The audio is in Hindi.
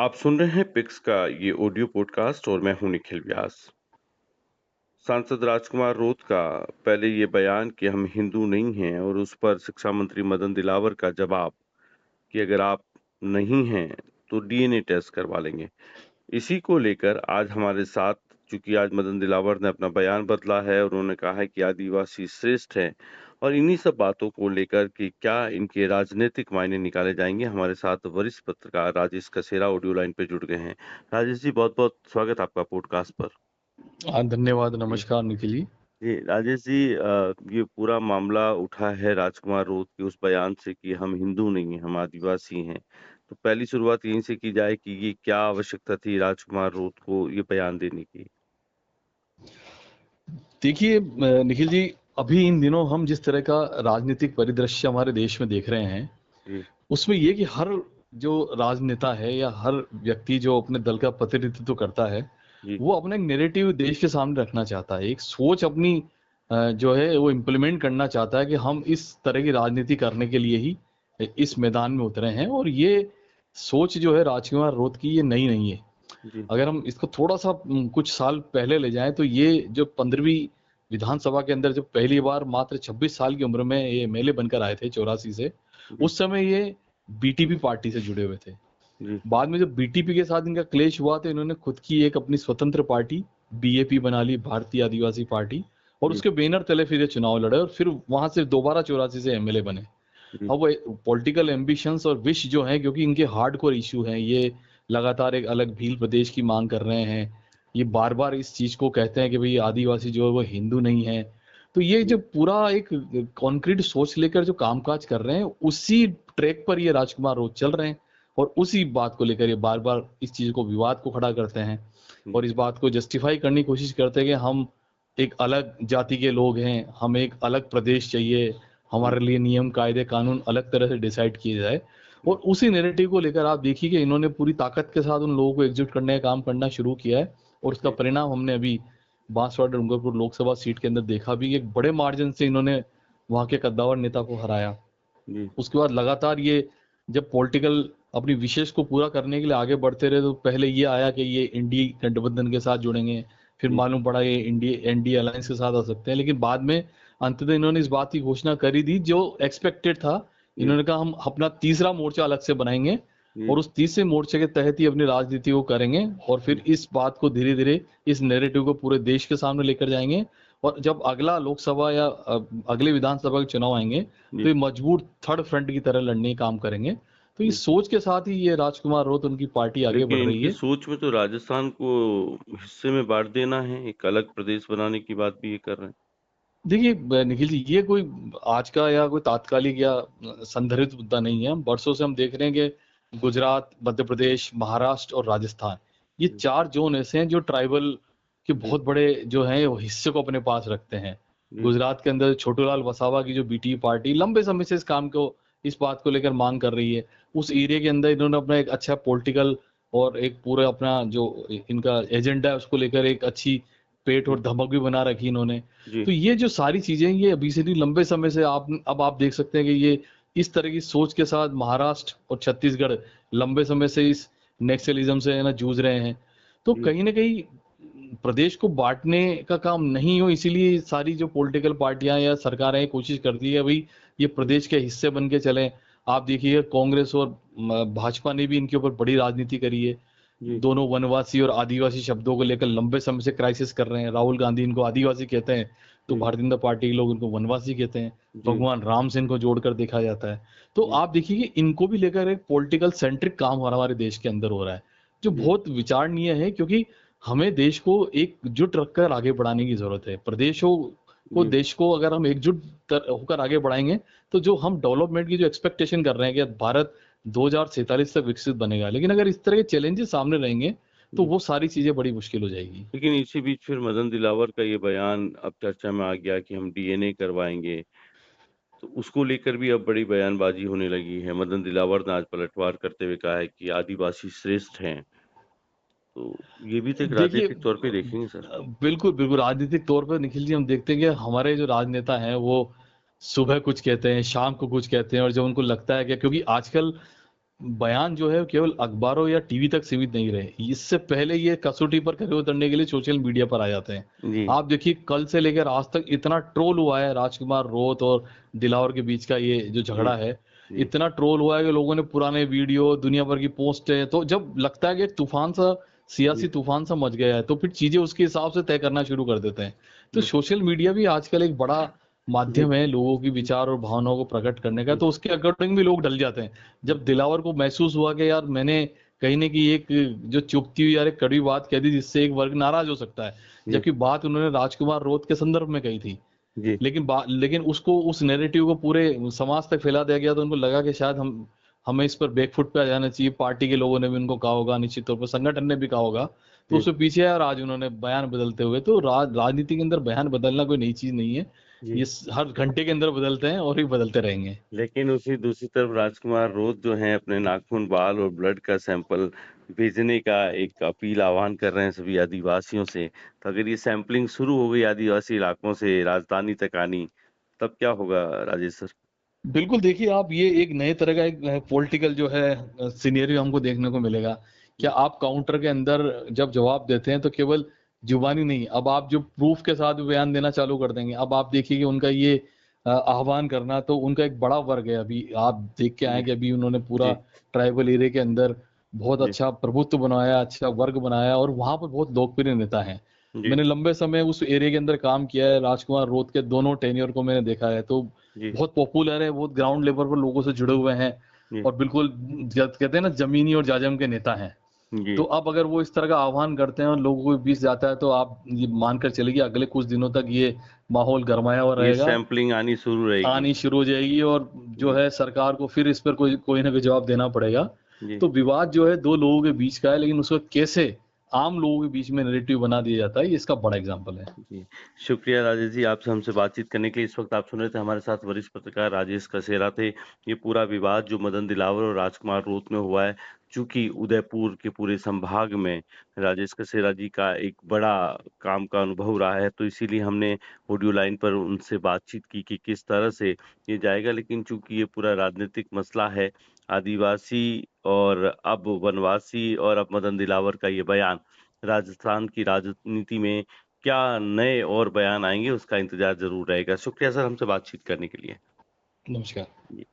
आप सुन रहे हैं पिक्स का ये ऑडियो पॉडकास्ट और मैं हूं निखिल व्यास। सांसद राजकुमार रोत का पहले ये बयान कि हम हिंदू नहीं हैं और उस पर शिक्षा मंत्री मदन दिलावर का जवाब कि अगर आप नहीं हैं तो डीएनए टेस्ट करवा लेंगे। इसी को लेकर आज हमारे साथ, चूंकि आज मदन दिलावर ने अपना बयान बदला है और उन्होंने कहा है कि आदिवासी श्रेष्ठ हैं, और इन्हीं सब बातों को लेकर कि क्या इनके राजनीतिक मायने निकाले जाएंगे, हमारे साथ वरिष्ठ पत्रकार राजेश कसेरा ऑडियो लाइन पे जुड़ गए हैं। राजेश जी, बहुत बहुत स्वागत आपका पॉडकास्ट पर। हाँ, धन्यवाद। जी नमस्कार निखिल जी। जी राजेश जी, ये पूरा मामला उठा है राजकुमार रोत के उस बयान से कि हम हिंदू नहीं हैं, हम आदिवासी हैं। तो पहली शुरुआत यहीं से की जाए कि ये क्या आवश्यकता थी राजकुमार रोत को ये बयान देने की। देखिए निखिल जी, अभी इन दिनों हम जिस तरह का राजनीतिक परिदृश्य हमारे देश में देख रहे हैं, जी उसमें ये कि हर जो राजनेता है या हर व्यक्ति जो अपने दल का प्रतिनिधित्व करता है, जी वो अपना एक नैरेटिव देश के सामने रखना चाहता है। एक सोच अपनी जो है वो इम्प्लीमेंट करना चाहता है कि हम इस तरह की राजनीति करने के लिए ही इस मैदान में उतरे हैं। और ये सोच जो है राजकुमार रोत की, ये नई नहीं है। जी अगर हम इसको थोड़ा सा कुछ साल पहले ले जाएं तो ये जो 15वीं विधानसभा के अंदर जब पहली बार मात्र 26 साल की उम्र में ये एमएलए बनकर आए थे 84 से, जी उस समय ये बीटीपी पार्टी से जुड़े हुए थे। जी बाद में जब बीटीपी के साथ इनका क्लेश हुआ तो इन्होंने खुद की एक अपनी स्वतंत्र पार्टी बीएपी बना ली, भारतीय आदिवासी पार्टी। और जी उसके बैनर तले फिर ये चुनाव लड़े और फिर वहां से दोबारा 84 से एमएलए बने। जी अब वो पॉलिटिकल एम्बिशंस और विश जो है, क्योंकि इनके हार्डकोर इशू हैं, ये लगातार एक अलग भील प्रदेश की मांग कर रहे हैं। ये बार बार इस चीज को कहते हैं कि भाई आदिवासी जो है वो हिंदू नहीं है। तो ये जो जी पूरा एक कॉन्क्रीट सोच लेकर जो कामकाज कर रहे हैं, उसी ट्रैक पर ये राजकुमार रोज चल रहे हैं। और उसी बात को लेकर ये बार बार इस चीज को, विवाद को खड़ा करते हैं जी और इस बात को जस्टिफाई करने की कोशिश करते हैं कि हम एक अलग जाति के लोग हैं, हमें एक अलग प्रदेश चाहिए, जी हमारे लिए नियम कायदे कानून अलग तरह से डिसाइड किए जाए। और जी उसी नैरेटिव को लेकर आप देखिए कि इन्होंने पूरी ताकत के साथ उन लोगों को एकजुट करने का काम करना शुरू किया है। और उसका जी परिणाम हमने अभी बांसवाड़ा डूंगरपुर लोकसभा सीट के अंदर देखा भी। एक बड़े मार्जिन से इन्होंने वहां के कद्दावर नेता को हराया। जी उसके बाद लगातार ये जब पॉलिटिकल अपनी विशेष को पूरा करने के लिए आगे बढ़ते रहे, तो पहले ये आया कि ये इंडी गठबंधन के साथ जुड़ेंगे, फिर जी मालूम पड़ा ये इंडिया एनडीए अलायंस के साथ आ सकते हैं, लेकिन बाद में अंततः इन्होंने इस बात की घोषणा करी दी जो एक्सपेक्टेड था। जी इन्होंने कहा हम अपना तीसरा मोर्चा अलग से बनाएंगे जी और उस तीसरे मोर्चे के तहत ही अपनी राजनीति को करेंगे। और फिर इस बात को धीरे धीरे, इस नैरेटिव को पूरे देश के सामने लेकर जाएंगे। और जब अगला लोकसभा या अगले विधानसभा के चुनाव आएंगे, तो जी ये मजबूत थर्ड फ्रंट की तरह लड़ने का काम करेंगे। तो जी इस सोच के साथ ही ये राजकुमार रोत, उनकी पार्टी आगे लेकिन बढ़ रही इनकी है। सोच में तो राजस्थान को हिस्से में बांट देना है, एक अलग प्रदेश बनाने की बात भी ये कर रहे हैं। देखिए निखिल जी, ये कोई आज का या कोई तात्कालिक या संदर्भित मुद्दा नहीं है। हम वर्षों से हम देख रहे हैं कि गुजरात, मध्य प्रदेश, महाराष्ट्र और राजस्थान, ये जी चार जोन ऐसे हैं जो ट्राइबल के जी बहुत बड़े जो हैं वो हिस्से को अपने पास रखते हैं। जी गुजरात के अंदर छोटूलाल वसावा की जो बीटी पार्टी लंबे समय से इस बात को लेकर मांग कर रही है। उस एरिया के अंदर इन्होंने अपना एक अच्छा पॉलिटिकल और एक पूरा अपना जो इनका एजेंडा है उसको लेकर एक अच्छी पेट और जी धमक भी बना रखी इन्होंने। जी तो ये जो सारी चीजें हैं, ये अभी से नहीं, लंबे समय से आप देख सकते हैं कि ये इस तरह की सोच के साथ महाराष्ट्र और छत्तीसगढ़ लंबे समय से इस नेक्सलिज्म से है ना जूझ रहे हैं। तो जी कहीं ना कहीं प्रदेश को बांटने का काम नहीं हो, इसीलिए सारी जो पॉलिटिकल पार्टियां या सरकारें कोशिश करती है भाई ये जी प्रदेश के हिस्से बन के चलें। आप देखिए कांग्रेस और भाजपा ने भी इनके ऊपर बड़ी राजनीति करी है। जी दोनों वनवासी और आदिवासी शब्दों को लेकर लंबे समय से क्राइसिस कर रहे हैं। राहुल गांधी इनको आदिवासी कहते हैं, तो जी भारतीय जनता पार्टी के लोग इनको वनवासी कहते हैं। जी भगवान राम से इनको जोड़कर देखा जाता है। तो जी आप देखिए कि इनको भी लेकर एक पॉलिटिकल सेंट्रिक काम हो रहा हमारे देश के अंदर हो रहा है, जो जी बहुत विचारणीय है। क्योंकि हमें देश को एकजुट रखकर आगे बढ़ाने की जरूरत है। प्रदेशों को, जी देश को अगर हम एकजुट होकर आगे बढ़ाएंगे, तो जो हम डेवलपमेंट की जो एक्सपेक्टेशन कर रहे हैं कि भारत 2047 तक विकसित बनेगा, लेकिन अगर इस तरह के चैलेंजेस सामने रहेंगे तो जी वो सारी चीजें बड़ी मुश्किल हो जाएगी। लेकिन इसी बीच फिर मदन दिलावर का ये बयान अब चर्चा में आ गया कि हम डीएनए करवाएंगे। तो उसको लेकर भी अब बड़ी बयानबाजी होने लगी है। मदन दिलावर ने आज पलटवार करते हुए कहा है कि आदिवासी श्रेष्ठ हैं। तो ये भी तो एक देखिए राजनीतिक तौर पे देखेंगे सर। बिल्कुल बिल्कुल, राजनीतिक तौर पर निखिल जी हम देखते हैं कि हमारे जो राजनेता हैं वो सुबह कुछ कहते हैं, शाम को कुछ कहते हैं। और जब उनको लगता है कि, क्योंकि आजकल बयान जो है केवल अखबारों या टीवी तक सीमित नहीं रहे, इससे पहले ये कसौटी पर खरे उतरने के लिए सोशल मीडिया पर आ जाते हैं। जी, आप देखिए कल से लेकर आज तक इतना ट्रोल हुआ है राजकुमार रोत और दिलावर के बीच का ये जो जी, झगड़ा है, जी, इतना ट्रोल हुआ है कि लोगों ने पुराने वीडियो दुनिया भर की पोस्ट है, तो जब लगता है कि एक तूफान सा जी, सियासी तूफान सा मच गया है तो फिर चीजें उसके हिसाब से तय करना शुरू कर देते हैं। तो जी, सोशल मीडिया भी आजकल एक बड़ा जी, माध्यम है लोगों की विचार और भावनाओं को प्रकट करने का, जी, तो उसके अकॉर्डिंग भी लोग ढल जाते हैं। जब दिलावर को महसूस हुआ कि यार मैंने कहीं न कहीं एक जो चुभती हुई यार एक कड़वी बात कह दी जिससे एक वर्ग नाराज हो सकता है, जी, जबकि बात उन्होंने राजकुमार रोत के संदर्भ में कही थी। जी, लेकिन उसको उस नैरेटिव को पूरे समाज तक फैला दिया गया, तो उनको लगा कि शायद हम हमें इस पर बैकफुट पे आ जाना चाहिए। पार्टी के लोगों ने भी उनको कहा होगा, निश्चित तौर पर संगठन ने भी कहा होगा, तो जी, उससे पीछे है और आज उन्होंने बयान बदलते हुए, तो राजनीति के अंदर बयान बदलना कोई नई चीज नहीं है। जी। ये हर घंटे के अंदर बदलते हैं और ये बदलते रहेंगे। लेकिन उसी दूसरी तरफ राजकुमार रोज जो हैं अपने नाखून, बाल और ब्लड का सैंपल भेजने का एक अपील आह्वान कर रहे हैं सभी आदिवासियों से। तो अगर ये सैंपलिंग शुरू हो गई आदिवासी इलाकों से राजधानी तक आनी, तब क्या होगा राजेश सर? बिल्कुल, देखिए आप ये एक नए तरह का एक पॉलिटिकल जो है सिनेरियो हमको देखने को मिलेगा। क्या जी, आप काउंटर के अंदर जब जवाब देते हैं तो केवल जुबानी नहीं, अब आप जो प्रूफ के साथ बयान देना चालू कर देंगे। अब आप देखिए कि उनका ये आह्वान करना, तो उनका एक बड़ा वर्ग है, अभी आप देख के आए जी, कि अभी उन्होंने पूरा जी, ट्राइबल एरिया के अंदर बहुत जी, अच्छा प्रभुत्व बनाया, अच्छा वर्ग बनाया और वहां पर बहुत लोकप्रिय नेता हैं। जी, मैंने लंबे समय उस एरिया के अंदर काम किया है, राजकुमार रोत के दोनों टेन्योर को मैंने देखा है, तो जी, बहुत पॉपुलर है, बहुत ग्राउंड लेवल पर लोगों से जुड़े हुए हैं जी, और बिल्कुल कहते हैं ना जमीनी और जाजम के नेता हैं। जी। तो अब अगर वो इस तरह का आह्वान करते हैं और लोगों के बीच जाता है, तो आप ये मानकर चलिए कि अगले कुछ दिनों तक ये माहौल गरमाया हुआ ये रहेगा, सैंपलिंग आनी शुरू रहेगी। आनी शुरू हो जाएगी और जो जी, है सरकार को फिर इस पर कोई कोई ना कोई जवाब देना पड़ेगा। जी। तो विवाद जो है दो लोगों के बीच का है, लेकिन उसको कैसे आम लोगों के बीच में नैरेटिव बना दिया जाता है, ये इसका बड़ा एग्जाम्पल है। जी, शुक्रिया राजेश जी, आपसे हमसे बातचीत करने के लिए। इस वक़्त आप सुन रहे थे हमारे साथ वरिष्ठ पत्रकार राजेश कसेरा थे। ये पूरा विवाद जो मदन दिलावर और राजकुमार रोत में हुआ है, चूँकि उदयपुर के पूरे संभाग में राजेश कसेरा जी का एक बड़ा काम का अनुभव रहा है, तो इसीलिए हमने ऑडियो लाइन पर उनसे बातचीत की कि किस तरह से ये जाएगा। लेकिन चूँकि ये पूरा राजनीतिक मसला है, आदिवासी और अब वनवासी और अब मदन दिलावर का ये बयान, राजस्थान की राजनीति में क्या नए और बयान आएँगे उसका इंतज़ार ज़रूर रहेगा। शुक्रिया सर हमसे बातचीत करने के लिए। नमस्कार। जी।